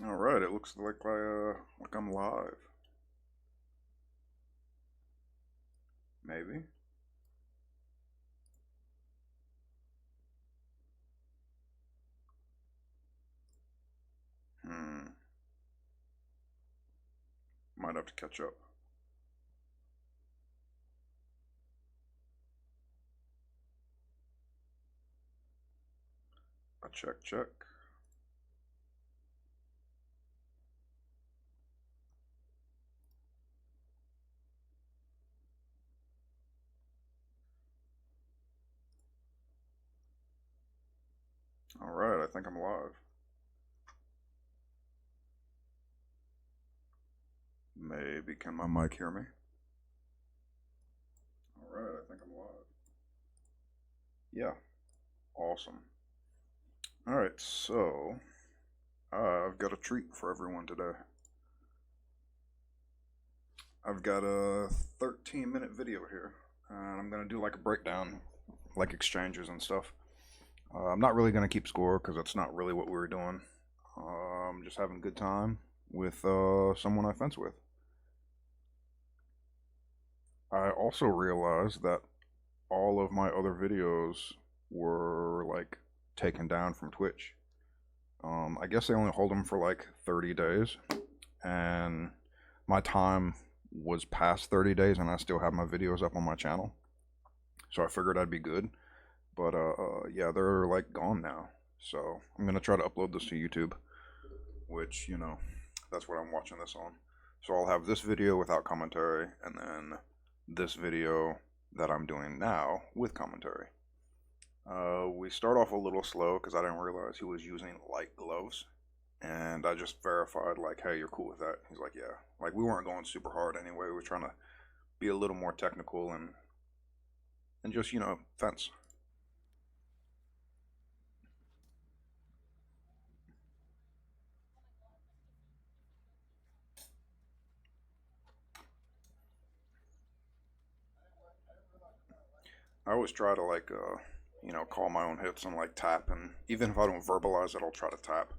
All right, it looks like I'm live. Maybe. Hmm. Might have to catch up. A check. All right, I think I'm live. Maybe can my mic hear me? All right, I think I'm live. Yeah, awesome. All right, so I've got a treat for everyone today. I've got a 13-minute video here, and I'm gonna do like a breakdown, like exchanges and stuff. I'm not really gonna keep score because that's not really what we were doing. Just having a good time with someone I fence with. I also realized that all of my other videos were like taken down from Twitch. I guess they only hold them for like 30 days, and my time was past 30 days, and I still have my videos up on my channel. So I figured I'd be good, but yeah, they're like gone now. So I'm gonna try to upload this to YouTube, which that's what I'm watching this on. So I'll have this video without commentary, and then this video that I'm doing now with commentary. We start off a little slow because I didn't realize he was using light gloves, and I just verified like, hey, you're cool with that? He's like, yeah. Like we weren't going super hard anyway. We were trying to be a little more technical and just fence. I always try to like call my own hits and like tap, and even if I don't verbalize it, I'll try to tap.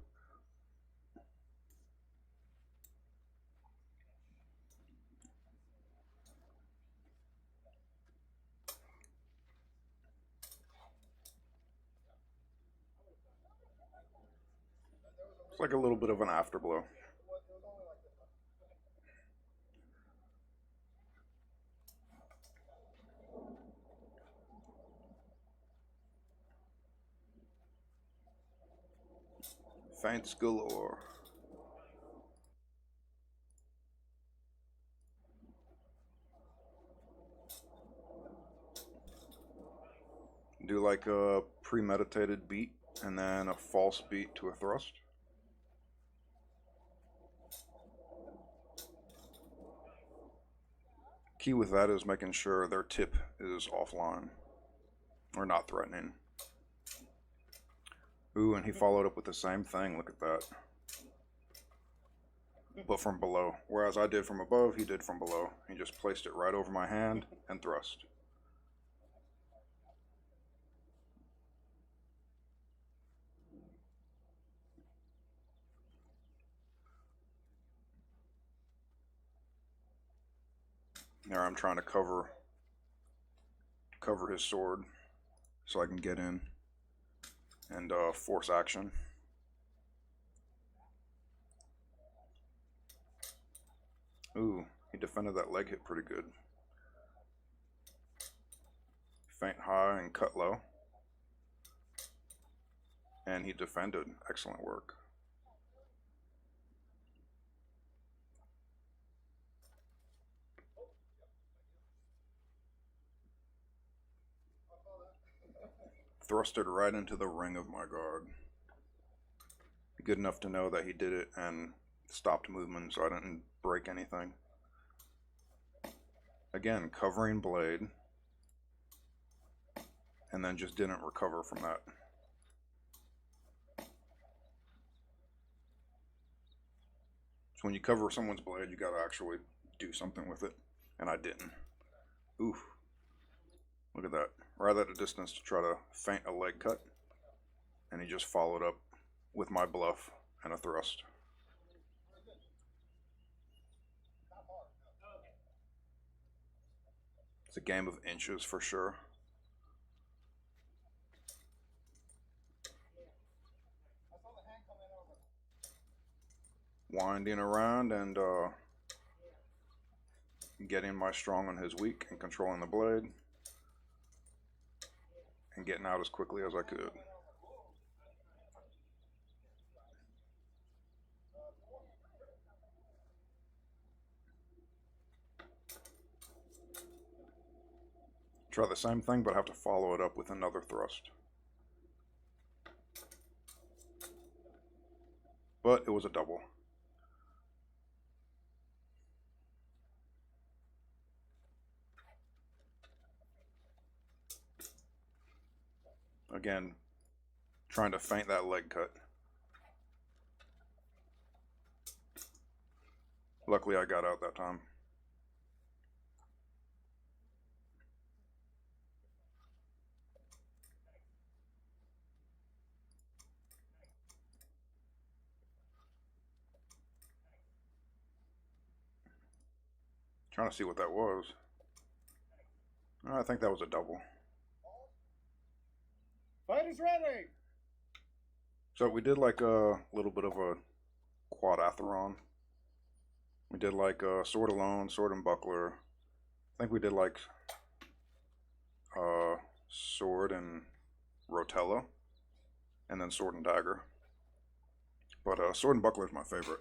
It's like a little bit of an afterblow. Feints galore. Do like a premeditated beat and then a false beat to a thrust. Key with that is making sure their tip is offline or not threatening. Ooh, and he followed up with the same thing. Look at that. But from below. Whereas I did from above, he did from below. He just placed it right over my hand and thrust. There I'm trying to cover his sword so I can get in and force action. Ooh, he defended that leg hit pretty good. Feint high and cut low. And he defended. Excellent work. Thrusted right into the ring of my guard. Good enough to know that he did it and stopped movement so I didn't break anything. Again, covering blade, and then just didn't recover from that. So when you cover someone's blade, you gotta actually do something with it, and I didn't. Oof. Look at that. Right at a distance to try to feint a leg cut, and he just followed up with my bluff and a thrust. It's a game of inches for sure. Winding around and getting my strong on his weak and controlling the blade and getting out as quickly as I could. Try the same thing, but have to follow it up with another thrust. But it was a double. Again, trying to feint that leg cut. Luckily I got out that time. Trying to see what that was. I think that was a double. Fight is ready! So we did like a little bit of a quadathlon. We did like sword alone, sword and buckler. I think we did like sword and rotella, and then sword and dagger. But sword and buckler is my favorite.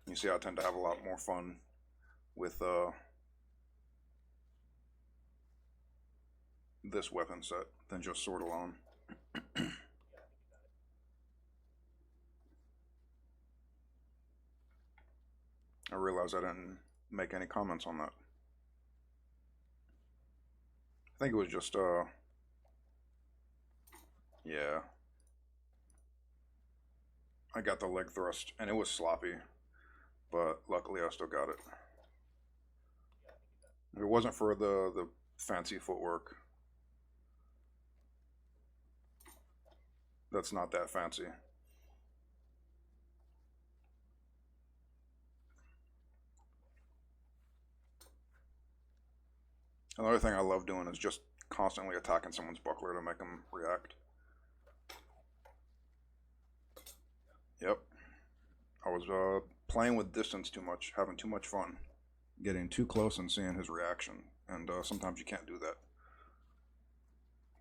You see I tend to have a lot more fun with this weapon set than just sword alone. I realized I didn't make any comments on that. I think it was just yeah. I got the leg thrust and it was sloppy, but luckily I still got it. If it wasn't for the fancy footwork, that's not that fancy. Another thing I love doing is just constantly attacking someone's buckler to make them react. Yep. I was playing with distance too much, having too much fun. Getting too close and seeing his reaction. And sometimes you can't do that.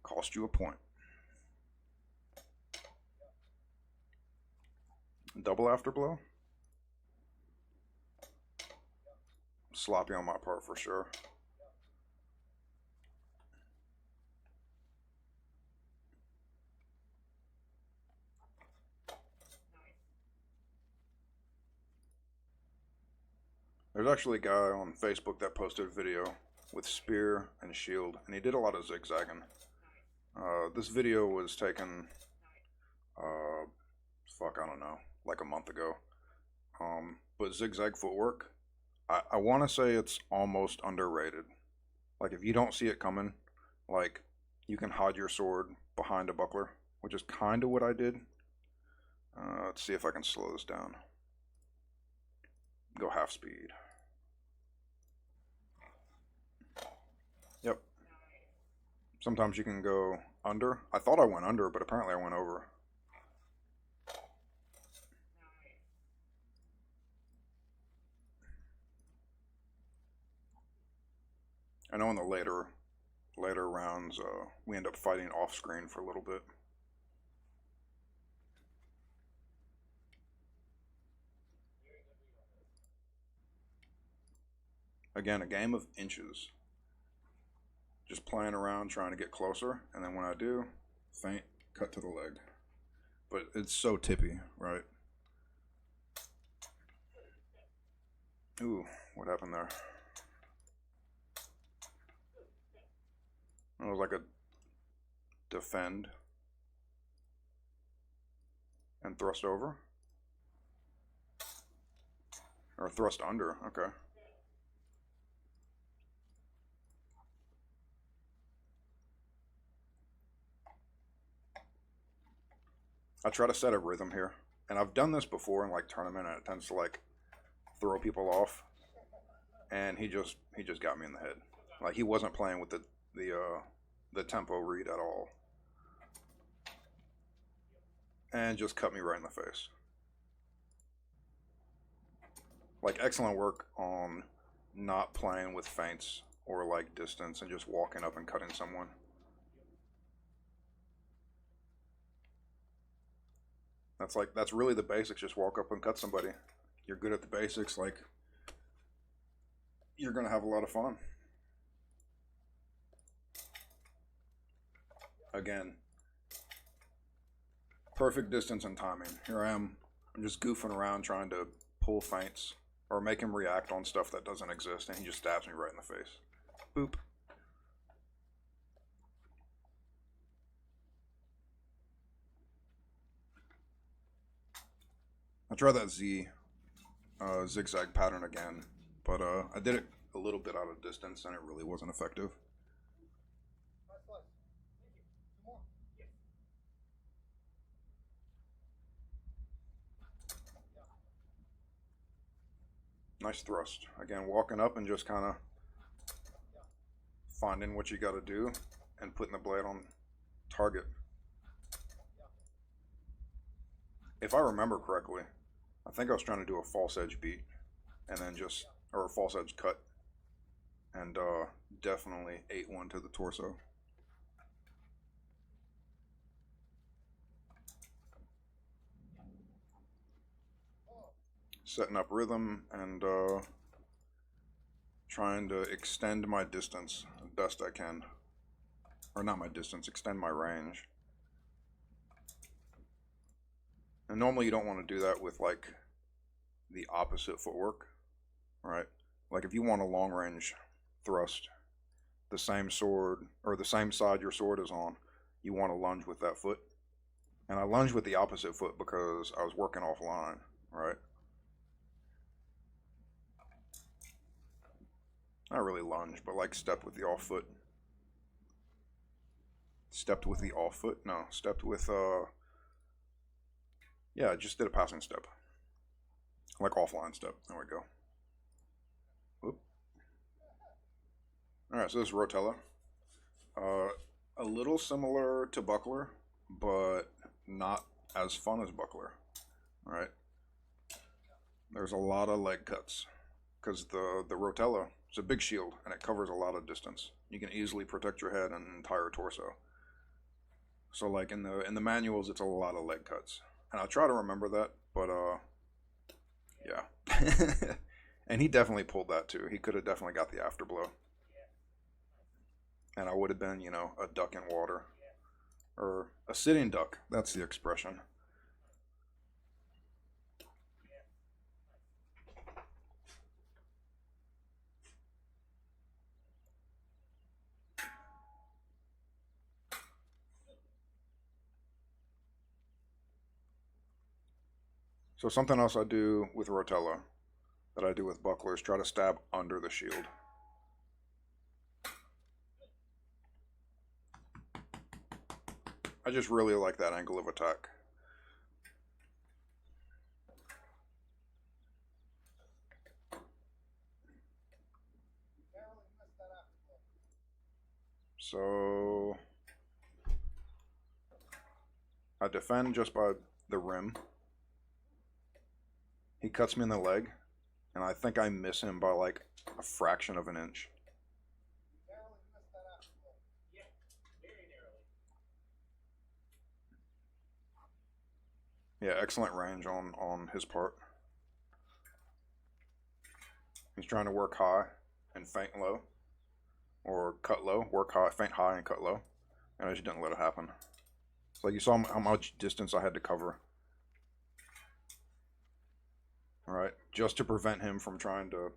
Cost you a point. Double afterblow. Sloppy on my part for sure. There's actually a guy on Facebook that posted a video with spear and shield, and he did a lot of zigzagging. This video was taken, I don't know, like a month ago. But zigzag footwork, I want to say it's almost underrated. Like if you don't see it coming, like you can hide your sword behind a buckler, which is kind of what I did. Let's see if I can slow this down. Go half speed. Yep. Sometimes you can go under. I thought I went under, but apparently I went over. I know in the later rounds, we end up fighting off screen for a little bit. Again, a game of inches. Just playing around, trying to get closer, and then when I do, feint, cut to the leg. But it's so tippy, right? Ooh, what happened there? It was like a defend and thrust over. Or thrust under, okay. I try to set a rhythm here. And I've done this before in like tournament, and it tends to like throw people off. And he just got me in the head. Like he wasn't playing with the tempo read at all, and just cut me right in the face. Like excellent work on not playing with feints or like distance and just walking up and cutting someone. That's really the basics. Just walk up and cut somebody. You're good at the basics. Like you're gonna have a lot of fun. Again, perfect distance and timing. Here I am. I'm just goofing around trying to pull feints or make him react on stuff that doesn't exist, and he just stabs me right in the face. Boop. I'll try that zigzag pattern again, but I did it a little bit out of distance, and it really wasn't effective. Nice thrust. Again, walking up and just kind of finding what you got to do and putting the blade on target. If I remember correctly, I think I was trying to do a false edge beat and then just, or a false edge cut, and definitely ate one to the torso. Setting up rhythm and trying to extend my distance as best I can. Or not my distance, extend my range. And normally you don't want to do that with like the opposite footwork, right? Like if you want a long range thrust, the same sword or the same side your sword is on, you want to lunge with that foot. And I lunged with the opposite foot because I was working offline, right? Not really lunge, but like stepped with the off foot. Stepped with the off foot? No, stepped with, yeah, I just did a passing step. Like offline step. There we go. Whoop. Alright, so this is Rotella. A little similar to Buckler, but not as fun as Buckler. Alright. There's a lot of leg cuts. Because the Rotella, it's a big shield, and it covers a lot of distance. You can easily protect your head and entire torso. So like in the manuals, it's a lot of leg cuts, and I'll try to remember that. But yeah, and he definitely pulled that too. He could have definitely got the afterblow, and I would have been, you know, a duck in water, or a sitting duck. That's the expression. So something else I do with Rotella that I do with Buckler is try to stab under the shield. I just really like that angle of attack. So I defend just by the rim. He cuts me in the leg, and I think I miss him by like a fraction of an inch. Yeah, excellent range on his part. He's trying to work high and feint low, or cut low, work high, feint high and cut low, and I just didn't let it happen. So like you saw how much distance I had to cover. All right, just to prevent him from trying to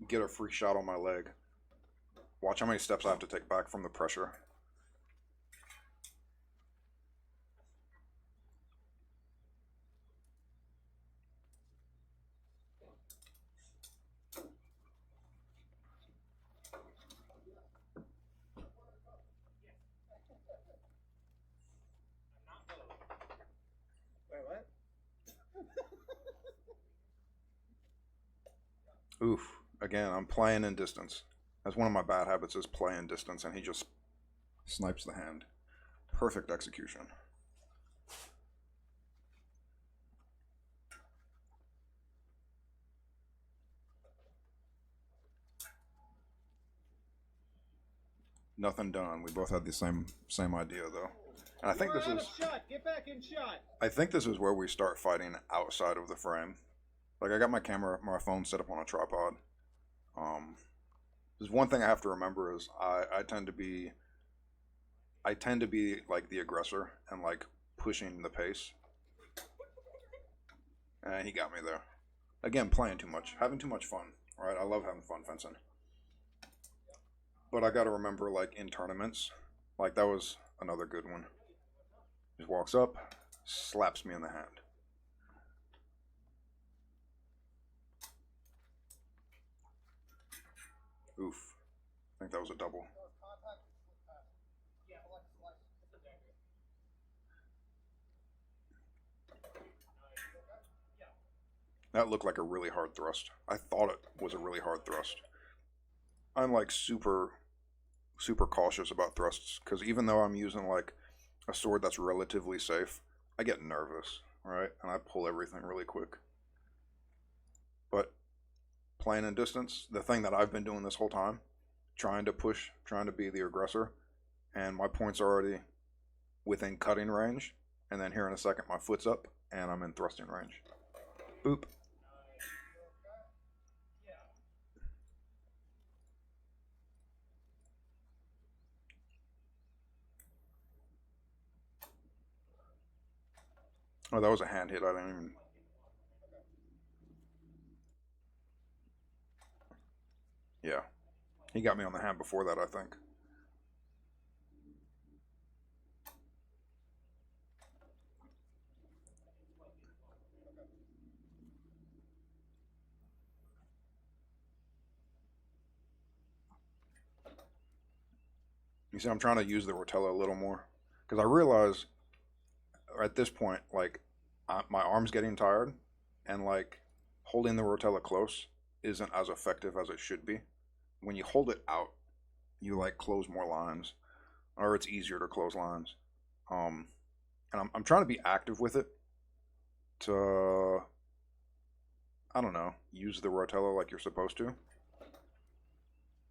get a free shot on my leg. Watch how many steps I have to take back from the pressure. Wait, what? Oof. Again, I'm playing in distance. That's one of my bad habits is playing distance, and he just snipes the hand. Perfect execution. Nothing done. We both had the same idea though. And I think this is shot. Get back in shot. I think this is where we start fighting outside of the frame. Like I got my camera, my phone set up on a tripod. There's one thing I have to remember is I tend to be like the aggressor and like pushing the pace. And he got me there. Again, playing too much, having too much fun. Right? I love having fun fencing. But I gotta remember, like, in tournaments, like, that was another good one. Just walks up, slaps me in the hand. Oof. I think that was a double. That looked like a really hard thrust. I thought it was a really hard thrust. I'm, like, super cautious about thrusts, because even though I'm using, like, a sword that's relatively safe, I get nervous, right? And I pull everything really quick. But playing in distance, the thing that I've been doing this whole time, trying to push, trying to be the aggressor, and my point's already within cutting range, and then here in a second my foot's up, and I'm in thrusting range. Boop. Oh, that was a hand hit. I didn't even... Yeah. He got me on the hand before that, I think. You see, I'm trying to use the rotella a little more. Because I realize at this point, like, my arm's getting tired, and, like, holding the rotella close isn't as effective as it should be. When you hold it out, you, like, close more lines, or it's easier to close lines. And I'm trying to be active with it to, I don't know, use the rotella like you're supposed to.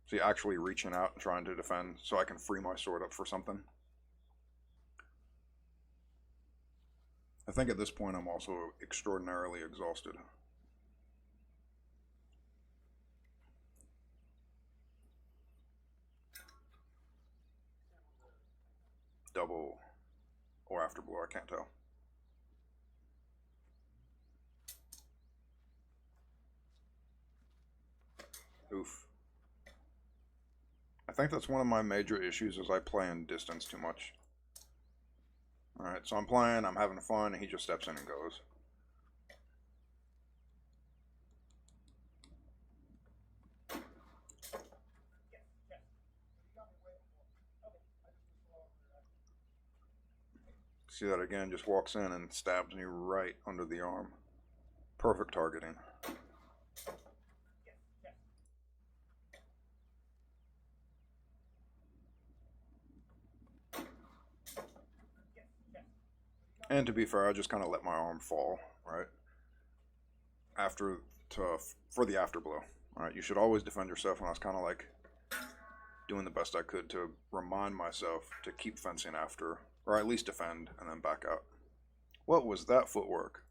So you're actually reaching out and trying to defend so I can free my sword up for something. I think at this point I'm also extraordinarily exhausted. Double or afterblow, I can't tell. Oof. I think that's one of my major issues is I play in distance too much. Alright, so I'm playing, I'm having fun, and he just steps in and goes. See that again, just walks in and stabs me right under the arm. Perfect targeting. And to be fair, I just kind of let my arm fall, right? For the afterblow. Alright, you should always defend yourself, and I was kind of like doing the best I could to remind myself to keep fencing after, or at least defend, and then back out. What was that footwork?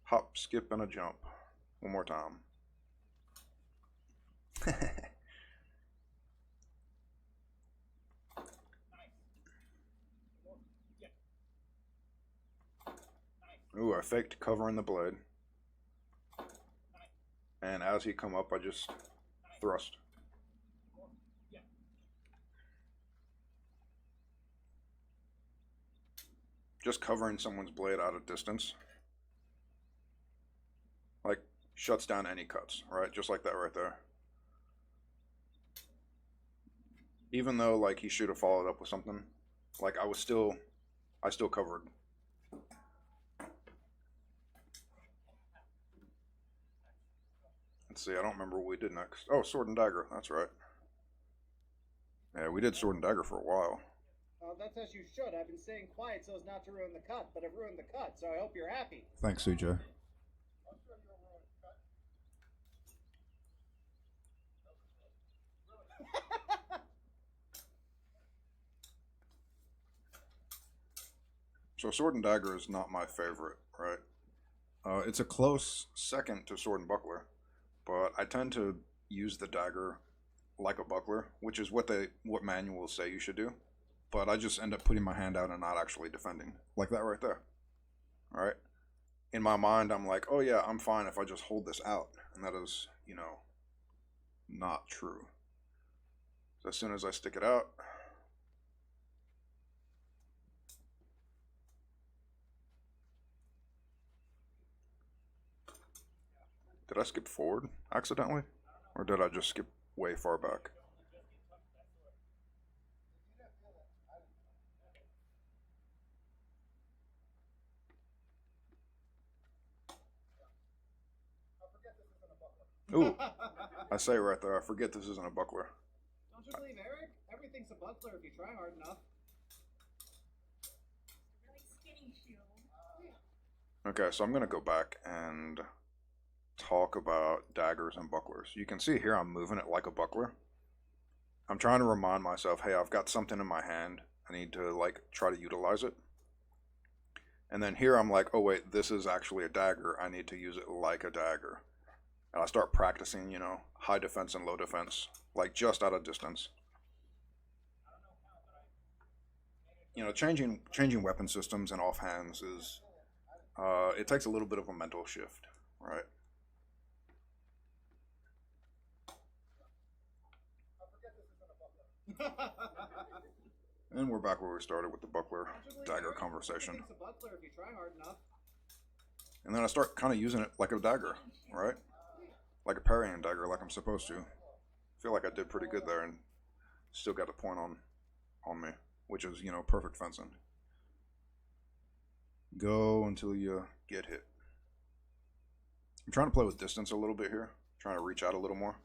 Hop, skip, and a jump. One more time. Ooh, I faked covering the blade. And as he come up, I just thrust. Just covering someone's blade out of distance, like, shuts down any cuts, right? Just like that right there. Even though, like, he should have followed up with something, like, I still covered. Let's see, I don't remember what we did next. Oh, Sword and Dagger, that's right. Yeah, we did Sword and Dagger for a while. That's as you should. I've been staying quiet so as not to ruin the cut, but I've ruined the cut, so I hope you're happy. Thanks, CJ. So Sword and Dagger is not my favorite, right? It's a close second to Sword and Buckler, but I tend to use the dagger like a buckler, which is what manuals say you should do. But I just end up putting my hand out and not actually defending, like that right there. All right. In my mind, I'm like, oh yeah, I'm fine if I just hold this out, and that is, not true. So as soon as I stick it out, did I skip forward accidentally? Or did I just skip way far back? Ooh, I say right there, I forget this isn't a buckler. Don't you believe Eric? Everything's a buckler if you try hard enough. Really skinny shoe. Okay, so I'm going to go back and talk about daggers and bucklers. You can see here I'm moving it like a buckler. I'm trying to remind myself, hey, I've got something in my hand. I need to try to utilize it. And then here I'm like, oh wait, this is actually a dagger. I need to use it like a dagger. And I start practicing, high defense and low defense, just out of distance. Changing weapon systems and offhands is, it takes a little bit of a mental shift, right? And we're back where we started with the buckler dagger conversation. It's a buckler if you try hard enough. And then I start kind of using it like a dagger, right? Like a parrying dagger, like I'm supposed to. I feel like I did pretty good there and still got a point on me, which is, perfect fencing. Go until you get hit. I'm trying to play with distance a little bit here, trying to reach out a little more.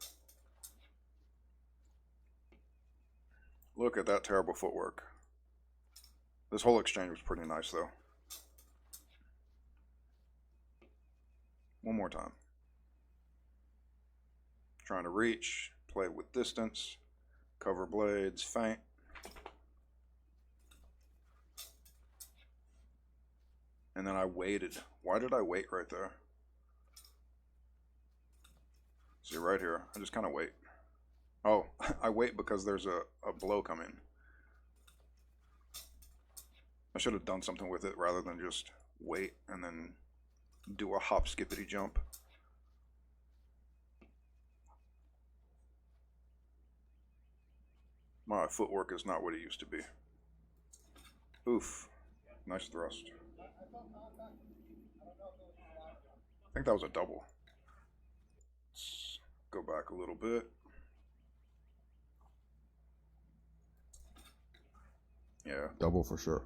Look at that terrible footwork. This whole exchange was pretty nice, though. One more time. Trying to reach, play with distance, cover blades, feint. And then I waited. Why did I wait right there? See, right here, I just kind of wait. Oh, I wait because there's a blow coming. I should have done something with it rather than just wait and then do a hop skippity jump. My footwork is not what it used to be. Oof. Nice thrust. I think that was a double. Let's go back a little bit. Yeah, double for sure.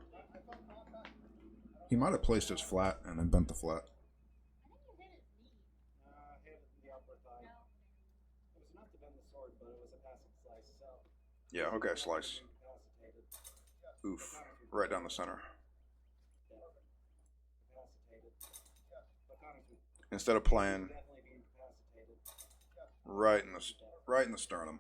He might have placed his flat and then bent the flat. Hit the upper thigh. It was enough to bend the sword, but it was a passing slice, so. Yeah, okay, slice. Oof. Right down the center. Instead of playing right in the sternum.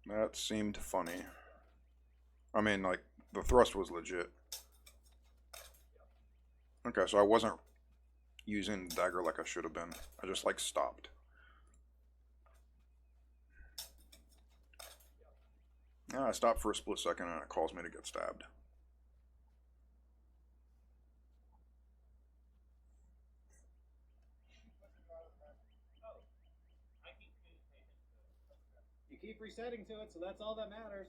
That seemed funny. I mean, the thrust was legit. Okay, so I wasn't using the dagger like I should have been. I just, stopped. Yeah, I stopped for a split second and it caused me to get stabbed. You keep resetting to it, so that's all that matters.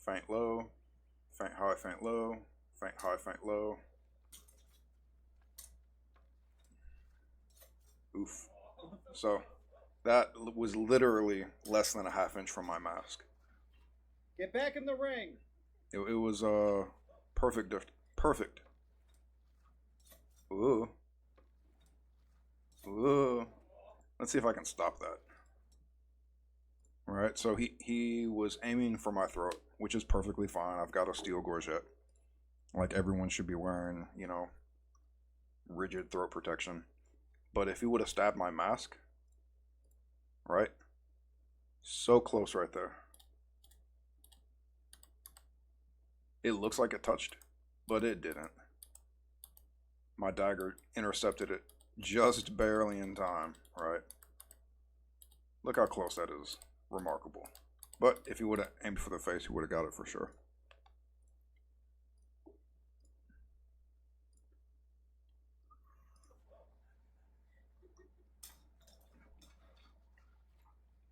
Feint low, feint high, feint low, feint high, feint low. Oof. So that was literally less than a half inch from my mask. Get back in the ring. It was perfect. Perfect. Ooh. Ooh. Let's see if I can stop that. All right, so he was aiming for my throat, which is perfectly fine. I've got a steel gorget. Like everyone should be wearing, you know, rigid throat protection. But if he would have stabbed my mask, right? So close right there. It looks like it touched, but it didn't. My dagger intercepted it just barely in time, right? Look how close that is. Remarkable. But if he would have aimed for the face, he would have got it for sure.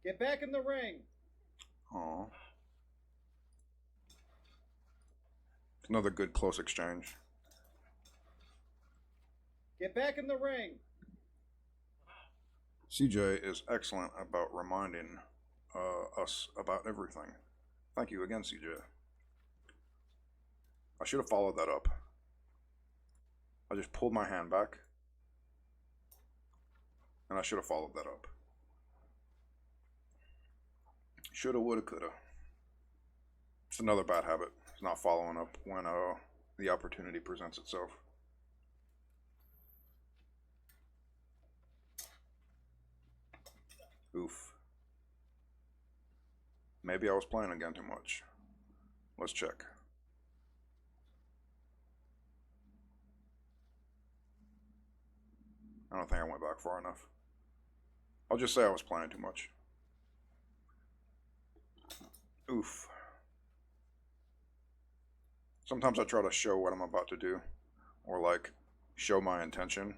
Get back in the ring. Aw. Another good close exchange. Get back in the ring. CJ is excellent about reminding us about everything. Thank you again, CJ. I should have followed that up. I just pulled my hand back, and I should have followed that up. Shoulda, woulda, coulda. It's another bad habit. It's not following up when the opportunity presents itself. Oof. Maybe I was playing again too much. Let's check. I don't think I went back far enough. I'll just say I was playing too much. Oof. Sometimes I try to show what I'm about to do, or like show my intention.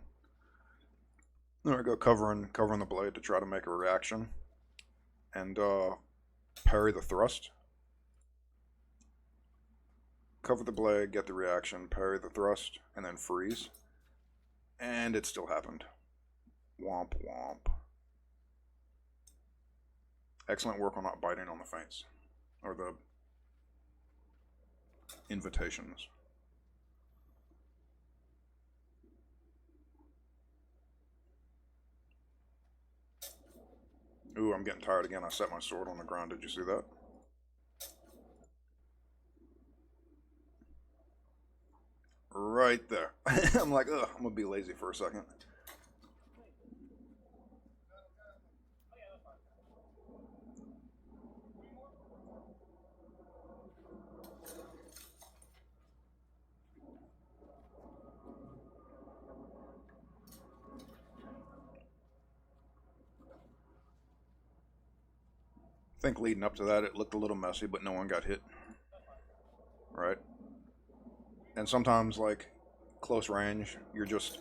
There I go, covering the blade to try to make a reaction, and parry the thrust. Cover the blade, get the reaction, parry the thrust, and then freeze. And it still happened. Womp womp. Excellent work on not biting on the feints, or the invitations. Ooh, I'm getting tired again. I set my sword on the ground. Did you see that? Right there. I'm like, ugh, I'm gonna be lazy for a second. I think leading up to that, it looked a little messy, but no one got hit. Right? And sometimes, like, close range, you're just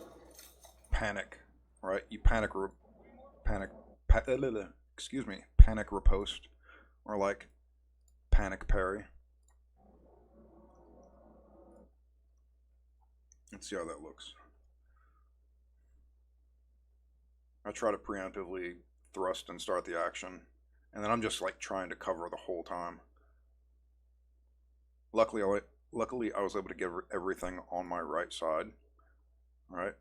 panic, right? You panic, panic, excuse me, panic riposte, or like panic parry. Let's see how that looks. I try to preemptively thrust and start the action, and then I'm just like trying to cover the whole time. Luckily, I was able to get everything on my right side. Right,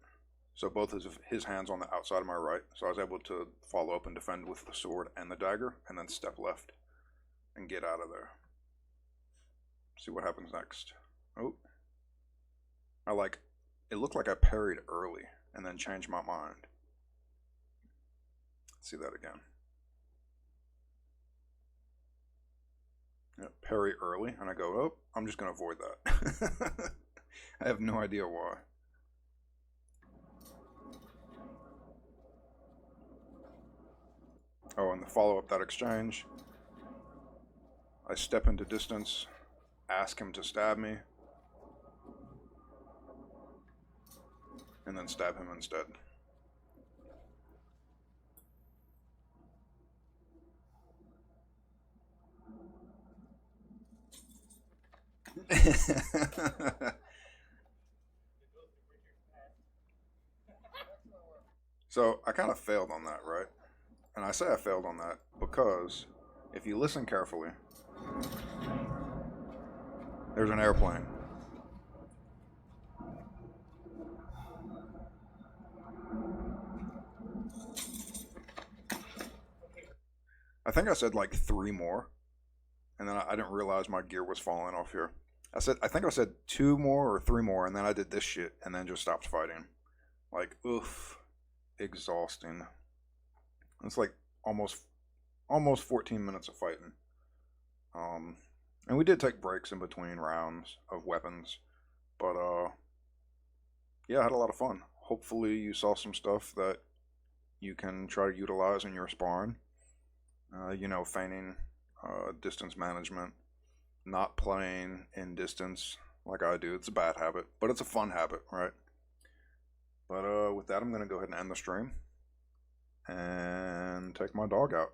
so both his hands on the outside of my right, so I was able to follow up and defend with the sword and the dagger, and then step left and get out of there. See what happens next. Oh, it looked like I parried early and then changed my mind. Let's see that again. Yeah, parry early, and I go, oh, I'm just gonna avoid that. I have no idea why. Oh, and the follow up that exchange, I step into distance, ask him to stab me, and then stab him instead. So I kind of failed on that, right? And I say I failed on that because if you listen carefully, there's an airplane. I think I said like three more, and then I didn't realize my gear was falling off here. I think I said two more or three more, and then I did this shit, and then just stopped fighting. Like, oof, exhausting. It's like almost 14 minutes of fighting. Um, and we did take breaks in between rounds of weapons, but yeah, I had a lot of fun. Hopefully, you saw some stuff that you can try to utilize in your sparring. Feigning, distance management, not playing in distance like I do. It's a bad habit, but it's a fun habit, right? But with that, I'm gonna go ahead and end the stream and take my dog out.